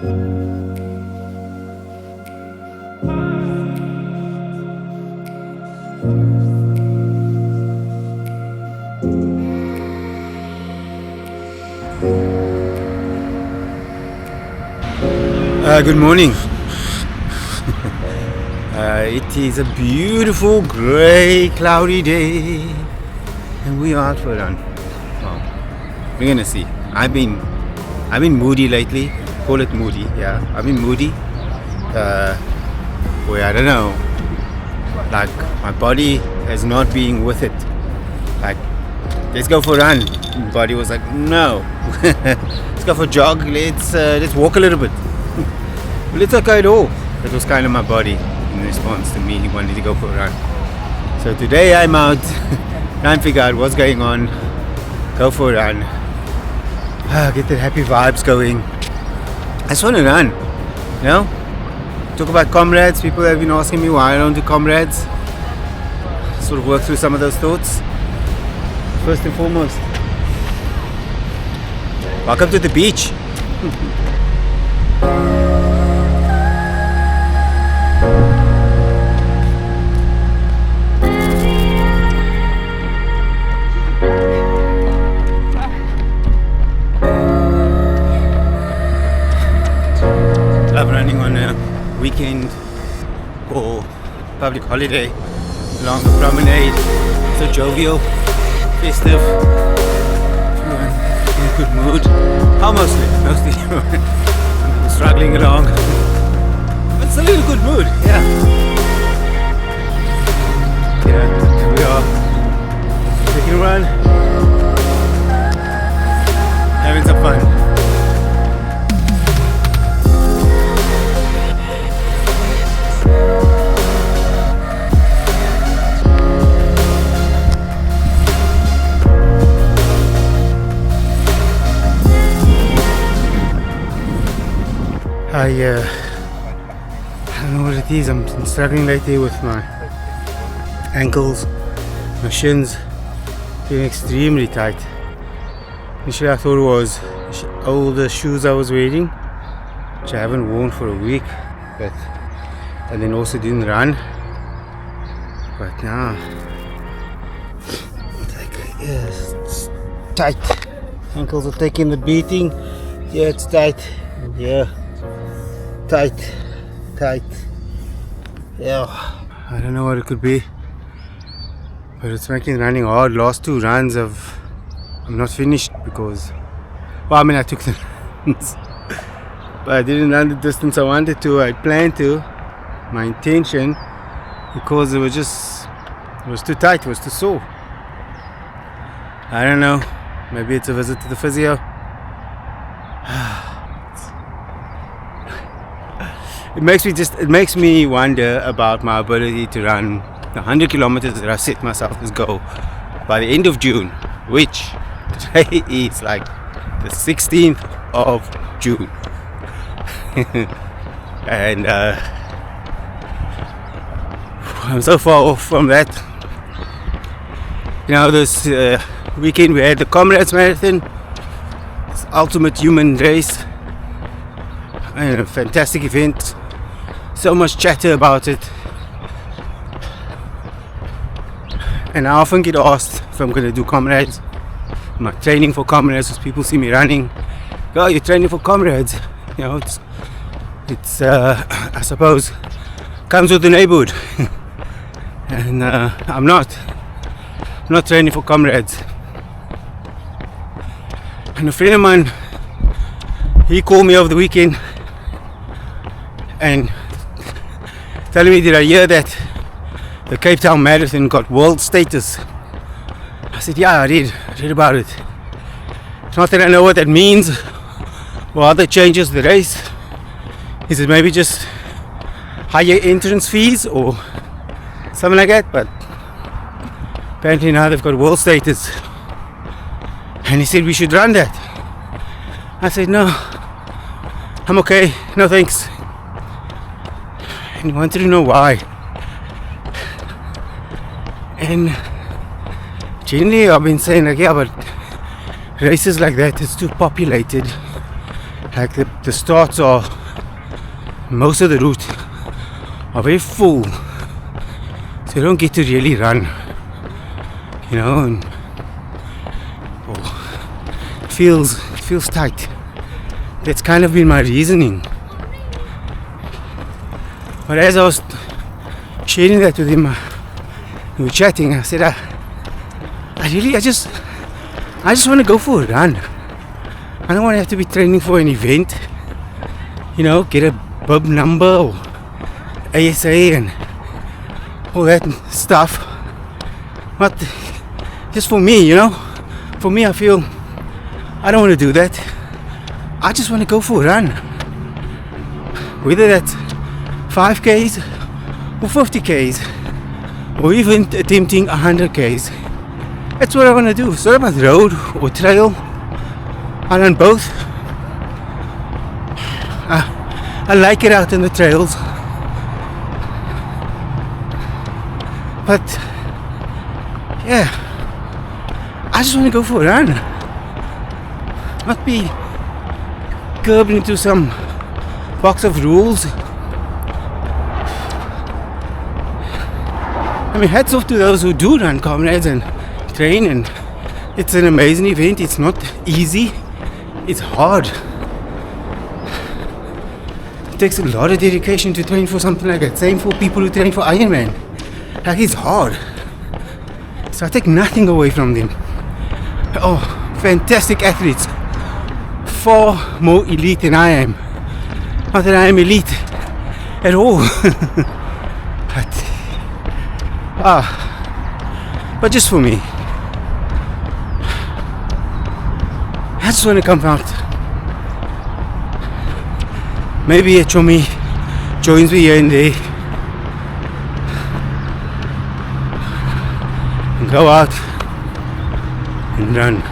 Good morning. It is a beautiful grey cloudy day and we are out for a run. Well, we're gonna see. I've been moody lately. Call it moody, yeah. I've been moody. Where I don't know, like my body has not been with it. Like, let's go for a run. My body was like, no. Let's go for a jog. Let's walk a little bit. But it's okay at all. That was kind of my body in response to me wanting to go for a run. So today I'm out, trying to figure out what's going on, go for a run, get the happy vibes going. I just want to run, you know? Talk about Comrades. People have been asking me why I don't do Comrades. Sort of work through some of those thoughts. First and foremost, welcome to the beach. Running on a weekend or public holiday along the promenade. So jovial, festive, everyone in a good mood. How mostly struggling along. But it's a little good mood, yeah. Yeah, here we are. Taking a run. Having some fun. I don't know what it is. I'm struggling lately with my ankles, my shins, feeling extremely tight. Initially I thought it was all the shoes I was wearing, which I haven't worn for a week, and then also didn't run. But now, it's tight. Ankles are taking the beating. Yeah, it's tight. Yeah. Tight. Yeah. I don't know what it could be, but it's making running hard. Last two runs I'm not finished because, well, I mean, I took the runs, but I didn't run the distance I wanted to. I planned to. My intention, because it was too tight. It was too sore. I don't know. Maybe it's a visit to the physio. It makes me wonder about my ability to run the 100 kilometers that I set myself as goal by the end of June, which today is like the 16th of June. And I'm so far off from that. You know, this weekend we had the Comrades marathon, this ultimate human race, and a fantastic event. So much chatter about it, and I often get asked if I'm going to do Comrades. I'm not training for Comrades because people see me running. Oh, you're training for Comrades. You know, it's I suppose comes with the neighborhood. And I'm not training for Comrades. And a friend of mine, he called me over the weekend and telling me, did I hear that the Cape Town Marathon got world status? I said, yeah, I read about it. It's not that I know what that means or other changes to the race. Is it maybe just higher entrance fees or something like that? But apparently now they've got world status. And he said we should run that. I said, no, I'm okay, no thanks. And he wanted to know why. And generally I've been saying, like, yeah, but races like that, it's too populated Like the starts are, most of the route are very full, so you don't get to really run, you know, and it feels tight. That's kind of been my reasoning. But as I was sharing that with him, we were chatting, I said, I just want to go for a run. I don't want to have to be training for an event, you know, get a bib number or ASA and all that stuff. But just for me, you know, for me, I feel I don't want to do that. I just want to go for a run, whether that's 5Ks or 50Ks or even attempting 100Ks. That's what I want to do. So about road or trail, I run both. I like it out in the trails, but yeah, I just want to go for a run, not be curbed into some box of rules. I mean, hats off to those who do run Comrades and train, and it's an amazing event. It's not easy, it's hard. It takes a lot of dedication to train for something like that. Same for people who train for Ironman. Like, it's hard. So I take nothing away from them. Oh, fantastic athletes. Far more elite than I am. Not that I am elite at all. But just for me, I just want to come out. Maybe a chummy joins me here and there and go out and run.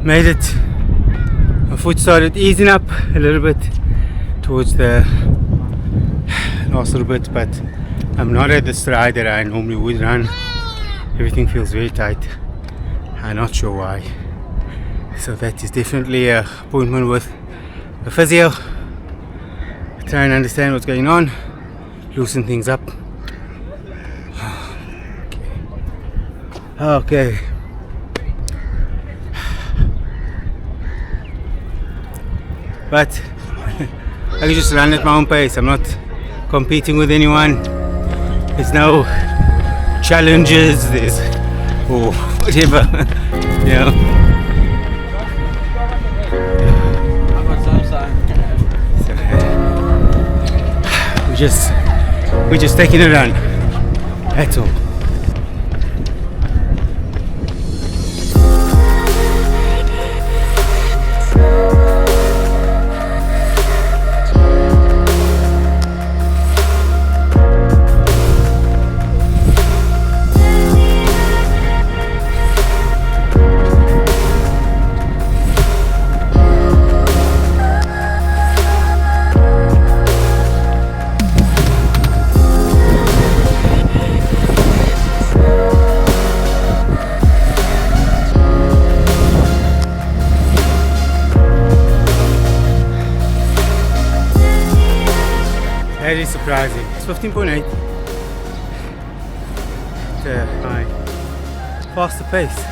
Made it. My foot started easing up a little bit towards the last little bit, but I'm not at the stride that I normally would run. Everything feels very tight. I'm not sure why. So that is definitely an appointment with a physio. Try and understand what's going on, loosen things up. Okay. But I can just run at my own pace. I'm not competing with anyone. There's no challenges, there's or whatever, you know. We're just taking a run. That's all. That is surprising. It's 15.8. My faster pace.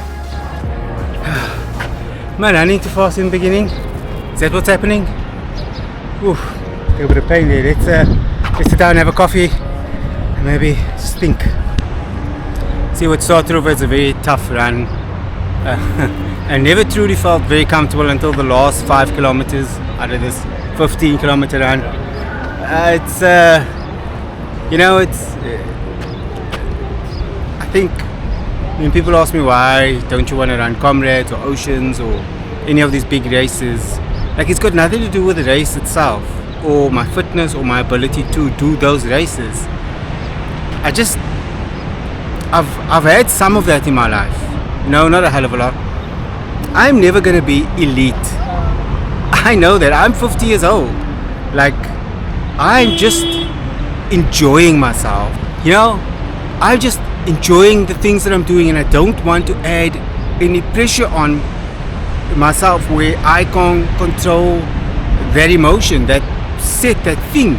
Am I running too fast in the beginning? Is that what's happening? Oof, a bit of pain there. Let's sit down and have a coffee and maybe just think. See, what started off as a very tough run. I never truly felt very comfortable until the last 5 kilometers out of this 15 kilometer run. It's I think when people ask me why don't you want to run Comrades or Oceans or any of these big races, like, it's got nothing to do with the race itself or my fitness or my ability to do those races. I've had some of that in my life. No, not a hell of a lot. I'm never gonna be elite. I know that. I'm 50 years old. Like, I'm just enjoying myself. You know, I'm just enjoying the things that I'm doing, and I don't want to add any pressure on myself where I can't control that emotion, that set, that thing.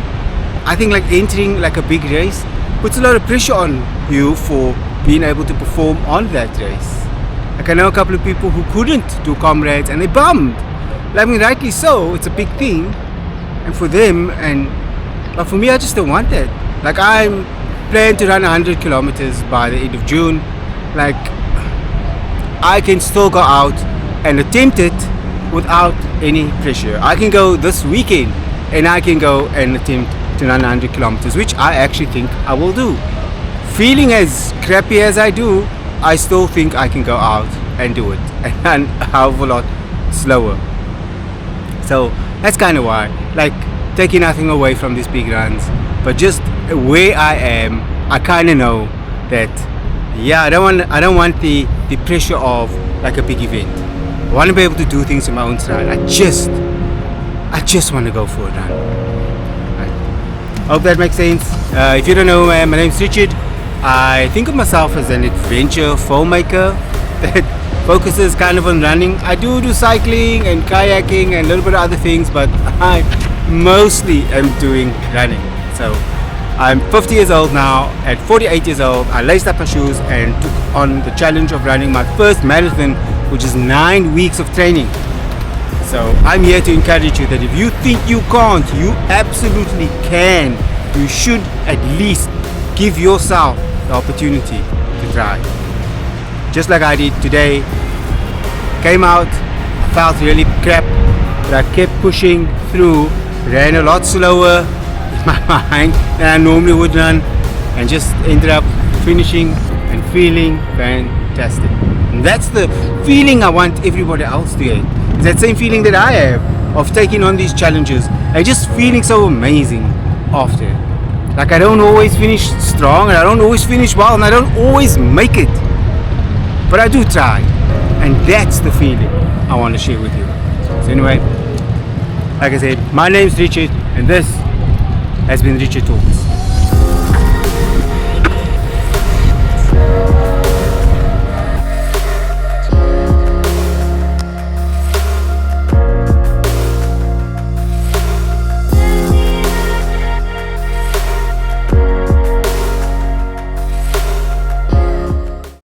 I think like entering like a big race puts a lot of pressure on you for being able to perform on that race. Like I know a couple of people who couldn't do Comrades and they bummed. I mean, rightly so, it's a big thing, and for them, but for me, I just don't want that. Like I'm planning to run 100 kilometers by the end of June. Like I can still go out and attempt it without any pressure. I can go this weekend and I can go and attempt to run 100 kilometers, which I actually think I will do. Feeling as crappy as I do, I still think I can go out and do it, and a hell of a lot slower. So that's kind of why, like, taking nothing away from these big runs, but just where I am, I kind of know that, yeah, I don't want the pressure of like a big event. I want to be able to do things in my own style. I just want to go for a run. Right. Hope that makes sense. If you don't know who I am, my name's Richard. I think of myself as an adventure filmmaker that focuses kind of on running. I do cycling and kayaking and a little bit of other things, but I mostly am doing running. So I'm 50 years old now. At 48 years old, I laced up my shoes and took on the challenge of running my first marathon, which is 9 weeks of training. So I'm here to encourage you that if you think you can't, you absolutely can. You should at least give yourself the opportunity to try. Just like I did today. Came out, I felt really crap, but I kept pushing through, ran a lot slower in my mind than I normally would run, and just ended up finishing and feeling fantastic. And that's the feeling I want everybody else to get. It's that same feeling that I have of taking on these challenges and just feeling so amazing after. Like I don't always finish strong, and I don't always finish well, and I don't always make it, but I do try, and that's the feeling I want to share with you. So anyway, like I said, my name's Richard, and this has been Richard Talks.